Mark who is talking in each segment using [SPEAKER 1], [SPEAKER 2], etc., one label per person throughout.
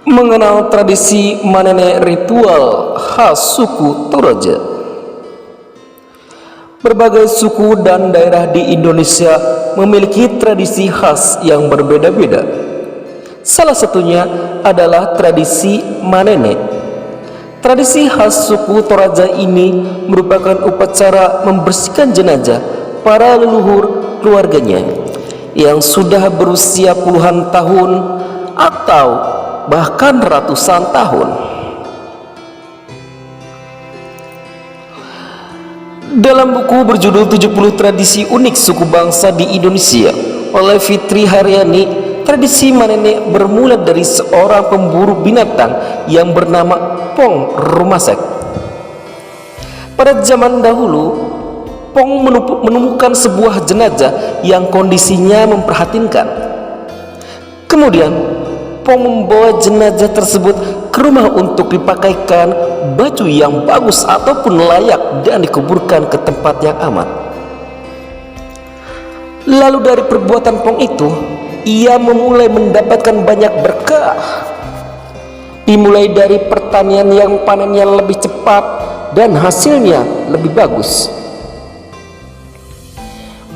[SPEAKER 1] Mengenal tradisi manene ritual khas suku Toraja. Berbagai suku dan daerah di Indonesia memiliki tradisi khas yang berbeda-beda. Salah satunya adalah tradisi manene. Tradisi khas suku Toraja ini merupakan upacara membersihkan jenazah para leluhur keluarganya yang sudah berusia puluhan tahun atau bahkan ratusan tahun. Dalam buku berjudul 70 Tradisi Unik Suku Bangsa di Indonesia oleh Fitri Haryani, tradisi manene bermula dari seorang pemburu binatang yang bernama Pong Rumasek. Pada zaman dahulu, Pong menemukan sebuah jenazah yang kondisinya memprihatinkan. Kemudian Pong membawa jenazah tersebut ke rumah untuk dipakaikan baju yang bagus ataupun layak dan dikuburkan ke tempat yang aman. Lalu dari perbuatan Pong itu, ia memulai mendapatkan banyak berkah. Dimulai dari pertanian yang panennya lebih cepat dan hasilnya lebih bagus.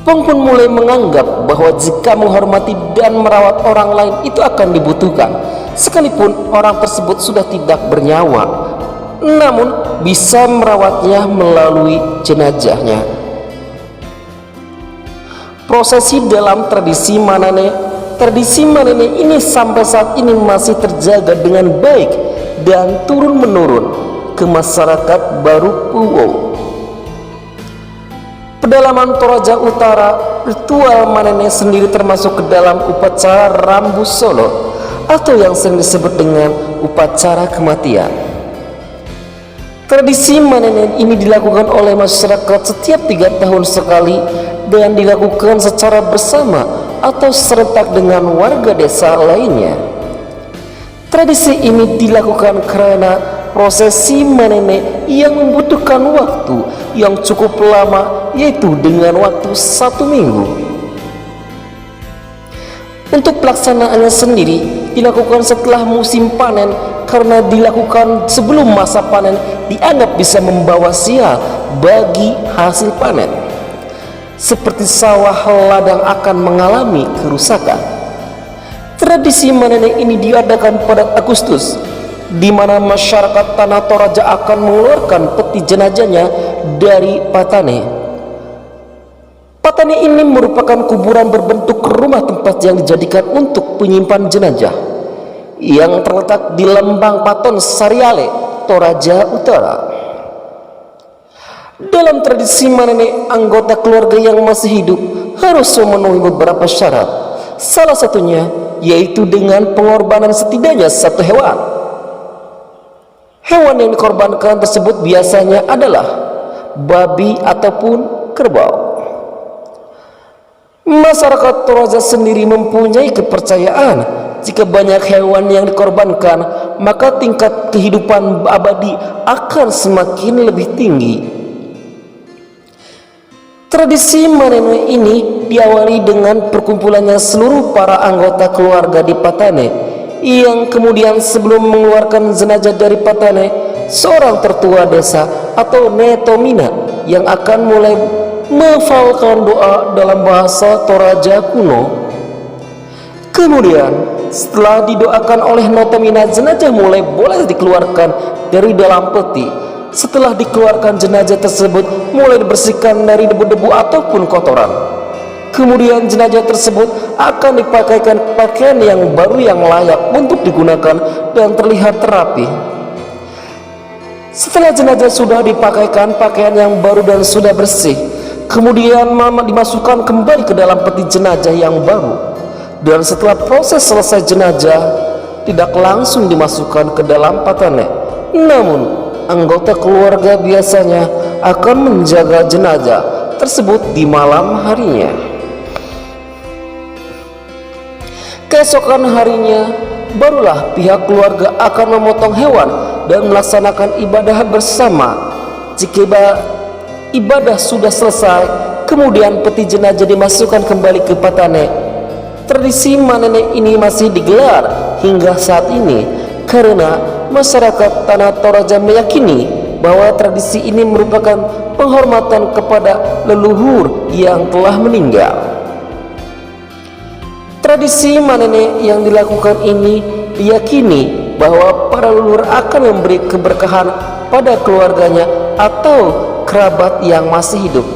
[SPEAKER 1] Pong pun mulai menganggap bahwa jika menghormati dan merawat orang lain itu akan dibutuhkan, sekalipun orang tersebut sudah tidak bernyawa, namun bisa merawatnya melalui jenazahnya. Prosesi dalam tradisi manene ini sampai saat ini masih terjaga dengan baik dan turun-menurun ke masyarakat Baru Puwo. Pedalaman Toraja Utara, ritual manene sendiri termasuk ke dalam upacara Rambu Solo atau yang sering disebut dengan upacara kematian. Tradisi manene ini dilakukan oleh masyarakat setiap 3 tahun sekali dan dilakukan secara bersama atau serentak dengan warga desa lainnya. Tradisi ini dilakukan karena prosesi manene yang membutuhkan waktu yang cukup lama, yaitu dengan waktu 1 minggu. Untuk pelaksanaannya sendiri dilakukan setelah musim panen, karena dilakukan sebelum masa panen dianggap bisa membawa sial bagi hasil panen, seperti sawah ladang akan mengalami kerusakan. Tradisi manene ini diadakan pada Agustus, di mana masyarakat Tanah Toraja akan mengeluarkan peti jenazahnya dari patane. Patane ini merupakan kuburan berbentuk rumah tempat yang dijadikan untuk penyimpan jenazah, yang terletak di Lembang Paton Sariale, Toraja Utara. Dalam tradisi manene, anggota keluarga yang masih hidup harus memenuhi beberapa syarat. Salah satunya yaitu dengan pengorbanan setidaknya 1 hewan. Hewan yang dikorbankan tersebut biasanya adalah babi ataupun kerbau. Masyarakat Toraja sendiri mempunyai kepercayaan jika banyak hewan yang dikorbankan, maka tingkat kehidupan abadi akan semakin lebih tinggi. Tradisi manene ini diawali dengan perkumpulannya seluruh para anggota keluarga di patane, yang kemudian sebelum mengeluarkan jenazah dari patane, seorang tertua desa atau netomina yang akan mulai melafalkan doa dalam bahasa Toraja kuno. Kemudian setelah didoakan oleh netomina, jenazah mulai boleh dikeluarkan dari dalam peti. Setelah dikeluarkan, jenazah tersebut mulai dibersihkan dari debu-debu ataupun kotoran. Kemudian jenazah tersebut akan dipakaikan pakaian yang baru yang layak untuk digunakan dan terlihat terapi. Setelah jenazah sudah dipakaikan pakaian yang baru dan sudah bersih, kemudian dimasukkan kembali ke dalam peti jenazah yang baru. Dan setelah proses selesai, jenazah tidak langsung dimasukkan ke dalam patane, namun anggota keluarga biasanya akan menjaga jenazah tersebut di malam harinya. Keesokan harinya barulah pihak keluarga akan memotong hewan dan melaksanakan ibadah bersama. Jika ibadah sudah selesai, kemudian peti jenazah dimasukkan kembali ke patane. Tradisi manene ini masih digelar hingga saat ini karena masyarakat Tanah Toraja meyakini bahwa tradisi ini merupakan penghormatan kepada leluhur yang telah meninggal. Tradisi manene yang dilakukan ini diyakini bahwa para leluhur akan memberi keberkahan pada keluarganya atau kerabat yang masih hidup.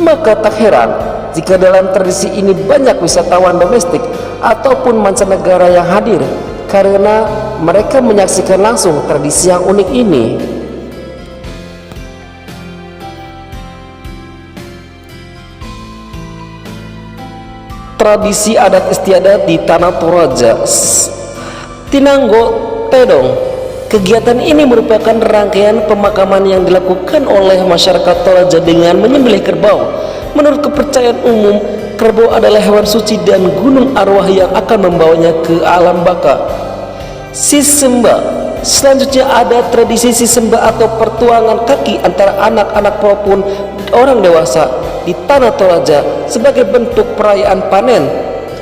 [SPEAKER 1] Maka tak heran jika dalam tradisi ini banyak wisatawan domestik ataupun mancanegara yang hadir, karena mereka menyaksikan langsung tradisi yang unik ini. Tradisi adat istiadat di Tanah Toraja, Tinanggo Tedong. Kegiatan ini merupakan rangkaian pemakaman yang dilakukan oleh masyarakat Toraja dengan menyembelih kerbau. Menurut kepercayaan umum, kerbau adalah hewan suci dan gunung arwah yang akan membawanya ke alam baka. Sisemba. Selanjutnya ada tradisi sisemba atau pertuangan kaki antara anak-anak maupun orang dewasa di Tanah Toraja sebagai bentuk perayaan panen.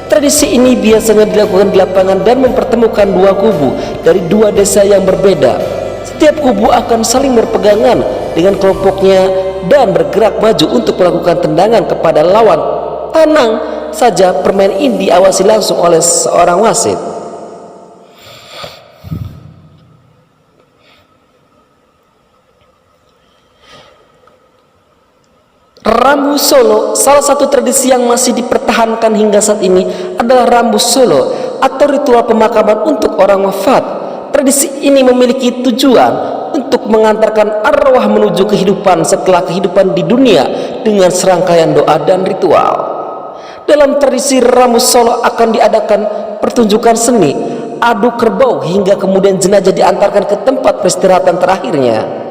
[SPEAKER 1] Tradisi ini biasanya dilakukan di lapangan dan mempertemukan dua kubu dari dua desa yang berbeda. Setiap kubu akan saling berpegangan dengan kelompoknya dan bergerak maju untuk melakukan tendangan kepada lawan. Tenang saja, permainan ini diawasi langsung oleh seorang wasit. Rambu Solo, salah satu tradisi yang masih dipertahankan hingga saat ini adalah Rambu Solo atau ritual pemakaman untuk orang wafat. Tradisi ini memiliki tujuan untuk mengantarkan arwah menuju kehidupan setelah kehidupan di dunia dengan serangkaian doa dan ritual. Dalam tradisi Rambu Solo akan diadakan pertunjukan seni, adu kerbau hingga kemudian jenazah diantarkan ke tempat peristirahatan terakhirnya.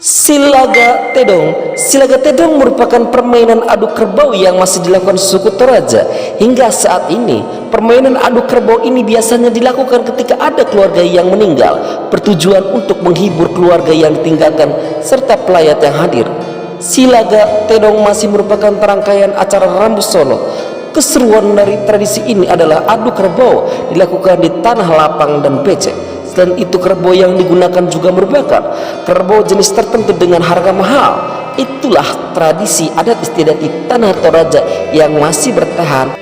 [SPEAKER 1] Silaga Tedong. Silaga Tedong merupakan permainan adu kerbau yang masih dilakukan suku Toraja hingga saat ini. Permainan adu kerbau ini biasanya dilakukan ketika ada keluarga yang meninggal, bertujuan untuk menghibur keluarga yang ditinggalkan serta pelayat yang hadir. Silaga Tedong masih merupakan rangkaian acara Rambu Solo. Keseruan dari tradisi ini adalah adu kerbau dilakukan di tanah lapang dan becek. Selain itu, kerbau yang digunakan juga merupakan kerbau jenis tertentu dengan harga mahal. Itulah tradisi adat istiadat di Tanah Toraja yang masih bertahan